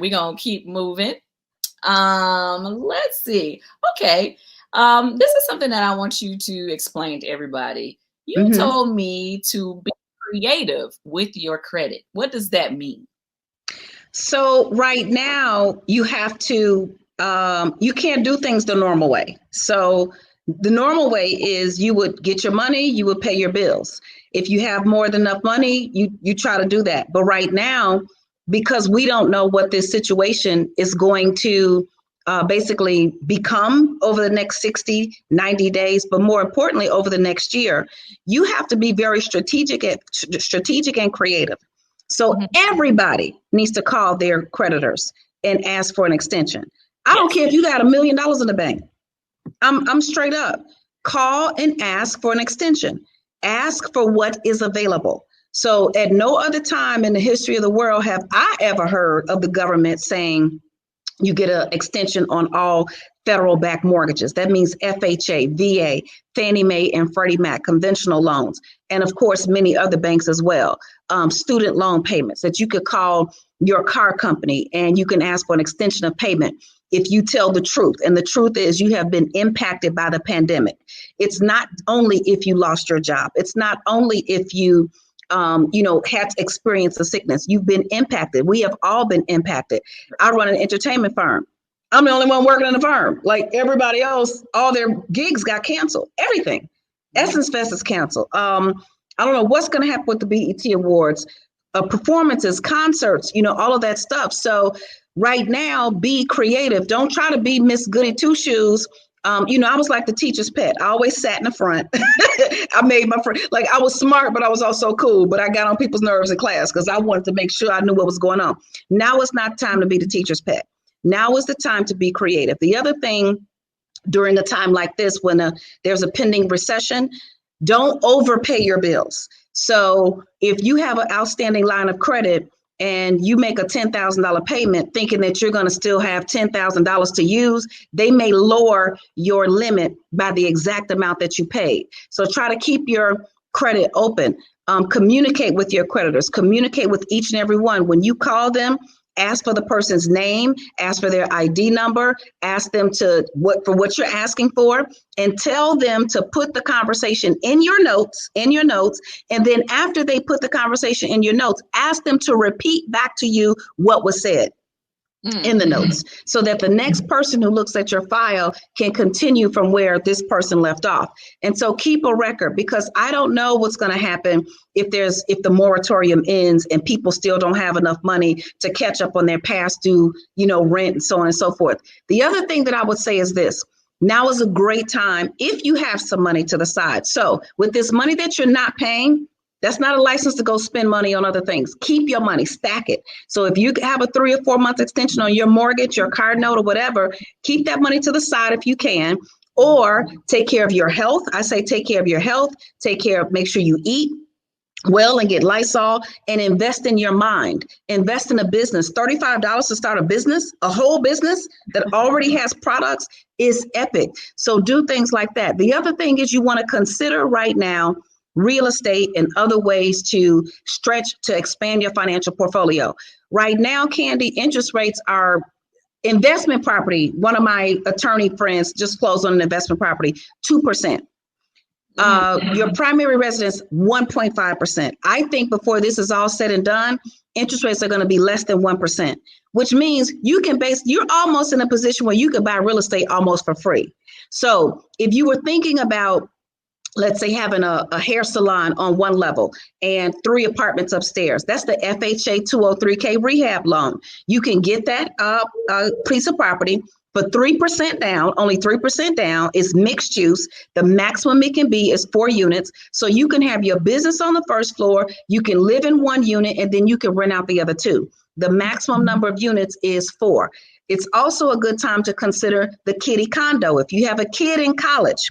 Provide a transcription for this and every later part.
we're going to keep moving. Let's see. Okay. This is something that I want you to explain to everybody. You told me to be creative with your credit. What does that mean? So right now you have to, you can't do things the normal way. So the normal way is you would get your money, you would pay your bills. If you have more than enough money, you try to do that. But right now, because we don't know what this situation is going to basically become over the next 60, 90 days, but more importantly, over the next year, you have to be very strategic and creative. So everybody needs to call their creditors and ask for an extension. I don't care if you got $1 million in the bank. I'm straight up. Call and ask for an extension. Ask for what is available. So at no other time in the history of the world have I ever heard of the government saying you get an extension on all federal backed mortgages. That means FHA, VA, Fannie Mae, and Freddie Mac, conventional loans. And of course, many other banks as well. Student loan payments that you could call your car company and you can ask for an extension of payment if you tell the truth. And the truth is you have been impacted by the pandemic. It's not only if you lost your job. It's not only if you had to experience a sickness. You've been impacted. We have all been impacted. I run an entertainment firm. I'm the only one working in the firm. Like everybody else, all their gigs got canceled. Everything. Essence Fest is canceled. I don't know what's going to happen with the BET Awards, performances, concerts, all of that stuff. So right now, be creative. Don't try to be Miss Goody Two Shoes. I was like the teacher's pet. I always sat in the front. I made my friend, like I was smart, but I was also cool. But I got on people's nerves in class because I wanted to make sure I knew what was going on. Now it's not time to be the teacher's pet. Now is the time to be creative. The other thing during a time like this, when there's a pending recession, don't overpay your bills. So if you have an outstanding line of credit and you make a $10,000 payment thinking that you're going to still have $10,000 to use, they may lower your limit by the exact amount that you paid. So try to keep your credit open. Communicate with your creditors. Communicate with each and every one. When you call them, ask for the person's name, ask for their ID number, ask them for what you're asking for, and tell them to put the conversation in your notes. And then after they put the conversation in your notes, ask them to repeat back to you what was said in the notes so that the next person who looks at your file can continue from where this person left off. And so keep a record, because I don't know what's going to happen if the moratorium ends and people still don't have enough money to catch up on their past due, rent and so on and so forth. The other thing that I would say is this. Now is a great time if you have some money to the side. So with this money that you're not paying, that's not a license to go spend money on other things. Keep your money, stack it. So if you have a 3 or 4 month extension on your mortgage, your car note or whatever, keep that money to the side if you can, or take care of your health. I say take care of your health, make sure you eat well and get Lysol, and invest in your mind. Invest in a business. $35 to start a business, a whole business that already has products, is epic. So do things like that. The other thing is you want to consider right now real estate and other ways to expand your financial portfolio. Right now, Candy, interest rates are investment property. One of my attorney friends just closed on an investment property, 2%. Your primary residence, 1.5%. I think before this is all said and done, interest rates are going to be less than 1%, which means you're almost in a position where you could buy real estate almost for free. So if you were thinking about, let's say, having a hair salon on one level and 3 apartments upstairs, that's the FHA 203K rehab loan. You can get that piece of property for 3% down, only 3% down. Is mixed use. The maximum it can be is 4 units. So you can have your business on the first floor, you can live in 1 unit, and then you can rent out the other 2. The maximum number of units is 4. It's also a good time to consider the kiddie condo. If you have a kid in college,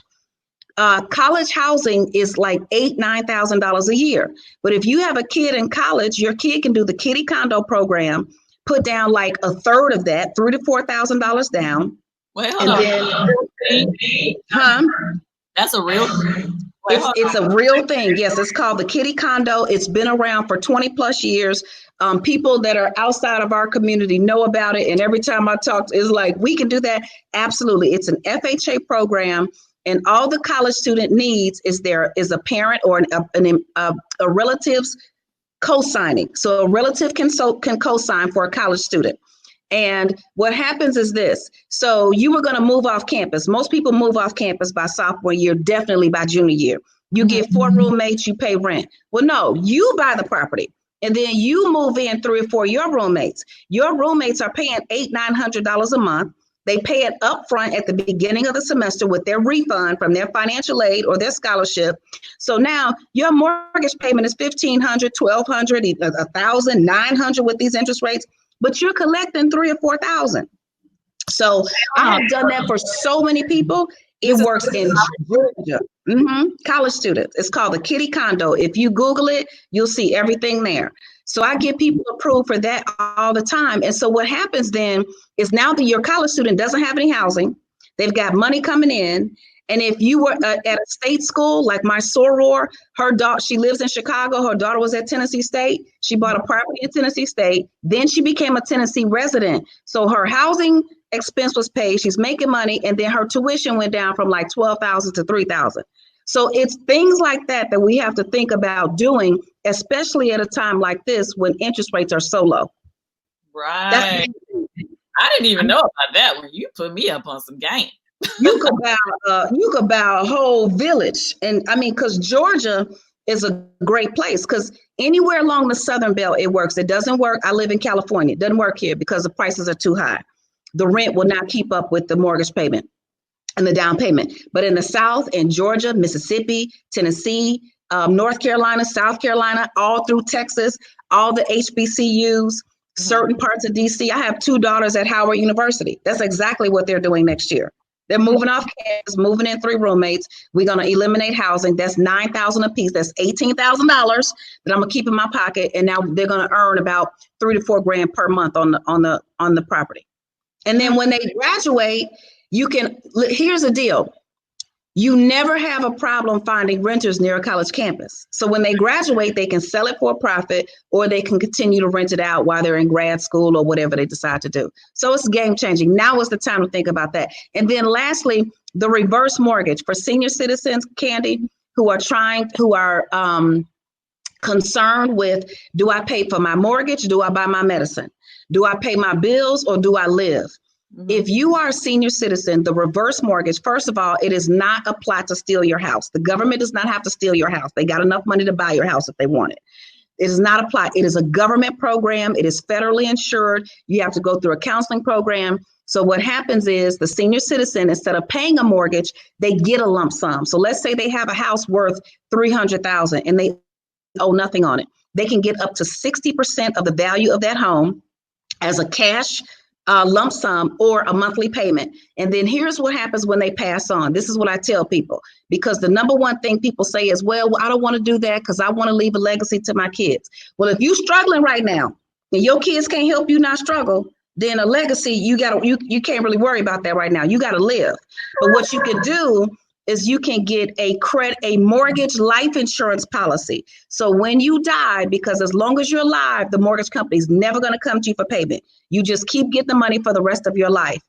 college housing is like $8,000-$9,000 a year. But if you have a kid in college, your kid can do the kiddie condo program, put down like a third of that, $3,000 to $4,000 down. Well, that's a real thing. It's a real thing. Yes, it's called the kiddie condo. It's been around for 20 plus years. People that are outside of our community know about it. And every time I talk, it's like, we can do that. Absolutely. It's an FHA program. And all the college student needs is there is a parent or a relative's co-signing. So a relative can co-sign for a college student. And what happens is this. So you were going to move off campus. Most people move off campus by sophomore year, definitely by junior year. You get 4 roommates, you pay rent. Well, no, you buy the property. And then you move in 3 or 4 of your roommates. Your roommates are paying $800-900 a month. They pay it up front at the beginning of the semester with their refund from their financial aid or their scholarship. So now your mortgage payment is $1,500, $1,200, $1,000, $900 with these interest rates, but you're collecting $3,000 or $4,000. So I have done that for so many people. It works in Georgia. College students. It's called the Kitty Condo. If you Google it, you'll see everything there. So I get people approved for that all the time. And so what happens then is now that your college student doesn't have any housing, they've got money coming in. And if you were at a state school, like my soror, her daughter, she lives in Chicago. Her daughter was at Tennessee State. She bought a property in Tennessee State. Then she became a Tennessee resident. So her housing expense was paid. She's making money. And then her tuition went down from like $12,000 to $3,000. So it's things like that that we have to think about doing, especially at a time like this when interest rates are so low. Right. I didn't even know about that when you put me up on some game. You could buy a whole village. And I mean, because Georgia is a great place, because anywhere along the Southern Belt, it works. It doesn't work. I live in California. It doesn't work here because the prices are too high. The rent will not keep up with the mortgage payment and the down payment. But in the South, in Georgia, Mississippi, Tennessee, North Carolina, South Carolina, all through Texas, all the HBCUs, certain parts of DC. I have 2 daughters at Howard University. That's exactly what they're doing next year. They're moving off campus, moving in 3 roommates. We're going to eliminate housing. That's $9,000 a piece. That's $18,000 that I'm going to keep in my pocket. And now they're going to earn about $3 to $4 grand per month on the property. And then when they graduate, here's the deal. You never have a problem finding renters near a college campus. So when they graduate, they can sell it for a profit, or they can continue to rent it out while they're in grad school or whatever they decide to do. So it's game changing. Now is the time to think about that. And then lastly, the reverse mortgage for senior citizens, Candy, who are concerned with, do I pay for my mortgage? Do I buy my medicine? Do I pay my bills, or do I live? If you are a senior citizen, the reverse mortgage, first of all, it is not a plot to steal your house. The government does not have to steal your house. They got enough money to buy your house if they want it. It is not a plot. It is a government program. It is federally insured. You have to go through a counseling program. So what happens is the senior citizen, instead of paying a mortgage, they get a lump sum. So let's say they have a house worth $300,000 and they owe nothing on it. They can get up to 60% of the value of that home as a cash lump sum or a monthly payment. And then here's what happens when they pass on. This is what I tell people, because the number one thing people say is, well, I don't want to do that because I want to leave a legacy to my kids. Well, if you're struggling right now and your kids can't help you not struggle, then a legacy, you can't really worry about that right now. You got to live. But what you can do is you can get a mortgage life insurance policy. So when you die, because as long as you're alive, the mortgage company is never going to come to you for payment. You just keep getting the money for the rest of your life.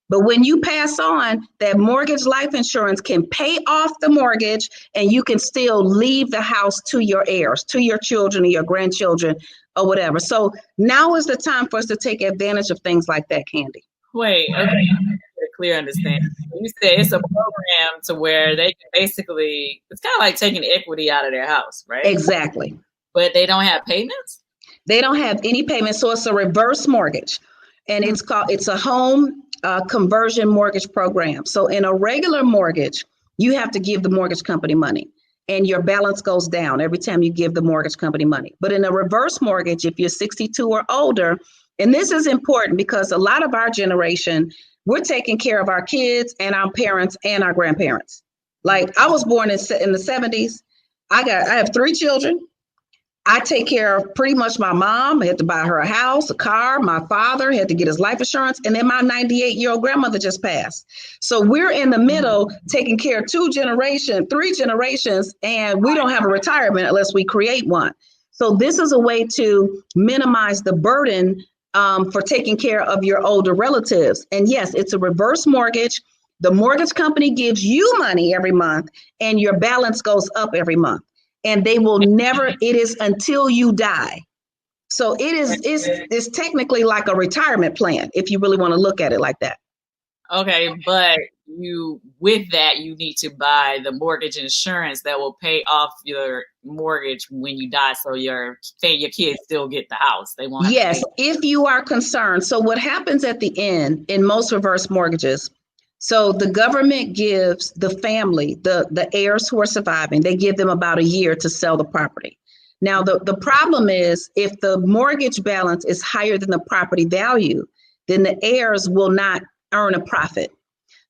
But when you pass on, that mortgage life insurance can pay off the mortgage, and you can still leave the house to your heirs, to your children or your grandchildren or whatever. So now is the time for us to take advantage of things like that, Candy. Wait, okay. Clear understanding. You said it's a program to where they can basically, it's kind of like taking equity out of their house, right? Exactly. But they don't have payments? They don't have any payments. So it's a reverse mortgage, and it's a home conversion mortgage program. So in a regular mortgage, you have to give the mortgage company money, and your balance goes down every time you give the mortgage company money. But in a reverse mortgage, if you're 62 or older, and this is important because a lot of our generation, we're taking care of our kids and our parents and our grandparents. Like, I was born in the 70s. I have 3 children. I take care of pretty much my mom. I had to buy her a house, a car. My father had to get his life insurance. And then my 98-year-old grandmother just passed. So we're in the middle taking care of 3 generations, and we don't have a retirement unless we create one. So this is a way to minimize the burden for taking care of your older relatives. And yes, it's a reverse mortgage. The mortgage company gives you money every month and your balance goes up every month. And they will never, it is until you die. So it's technically like a retirement plan, if you really want to look at it like that. Okay, but with that, you need to buy the mortgage insurance that will pay off your mortgage when you die, so your kids still get the house. They won't have to pay. If you are concerned. So what happens at the end in most reverse mortgages, so the government gives the family, the heirs who are surviving, they give them about a year to sell the property. Now, the problem is if the mortgage balance is higher than the property value, then the heirs will not earn a profit.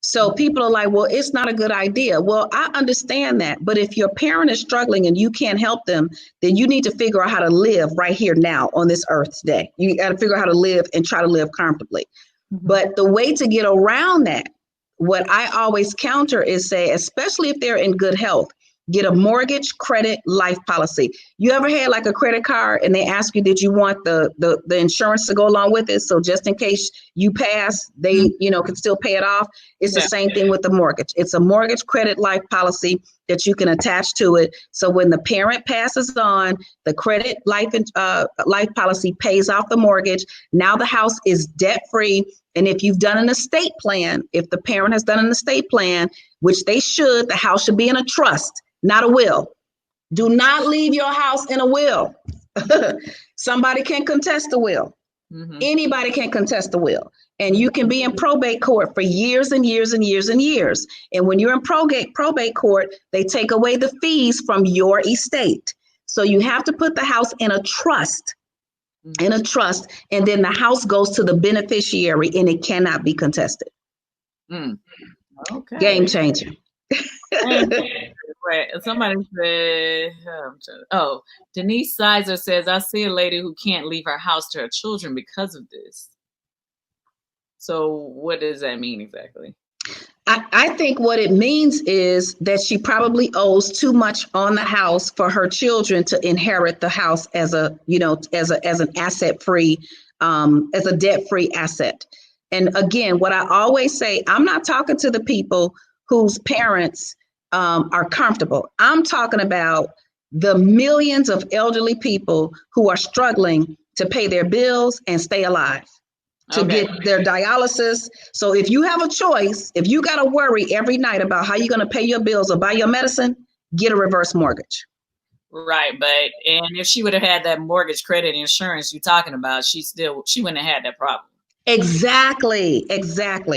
So people are like, well, it's not a good idea. Well, I understand that. But if your parent is struggling and you can't help them, then you need to figure out how to live right here now on this earth today. You got to figure out how to live and try to live comfortably. Mm-hmm. But the way to get around that, what I always counter is say, especially if they're in good health, get a mortgage credit life policy. You ever had like a credit card and they ask you, did you want the insurance to go along with it? So just in case you pass, they, can still pay it off. It's the same thing with the mortgage. It's a mortgage credit life policy that you can attach to it. So when the parent passes on, the credit life policy pays off the mortgage. Now the house is debt free. And if you've done an estate plan, if the parent has done an estate plan, which they should, the house should be in a trust, not a will. Do not leave your house in a will. Somebody can contest the will. Mm-hmm. Anybody can contest the will. And you can be in probate court for years and years and years and years. And when you're in probate court, they take away the fees from your estate. So you have to put the house in a trust. In a trust, and then the house goes to the beneficiary and it cannot be contested. Okay. Game changer. Right. Somebody said, Denise Sizer says, I see a lady who can't leave her house to her children because of this. So what does that mean exactly? I think what it means is that she probably owes too much on the house for her children to inherit the house as an asset free, as a debt free asset. And again, what I always say, I'm not talking to the people whose parents are comfortable. I'm talking about the millions of elderly people who are struggling to pay their bills and stay alive. To get their dialysis. So if you have a choice, if you got to worry every night about how you're going to pay your bills or buy your medicine, get a reverse mortgage. Right. And if she would have had that mortgage credit insurance you're talking about, she wouldn't have had that problem. Exactly.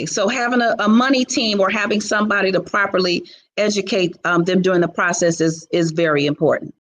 So having a money team or having somebody to properly educate them during the process is very important.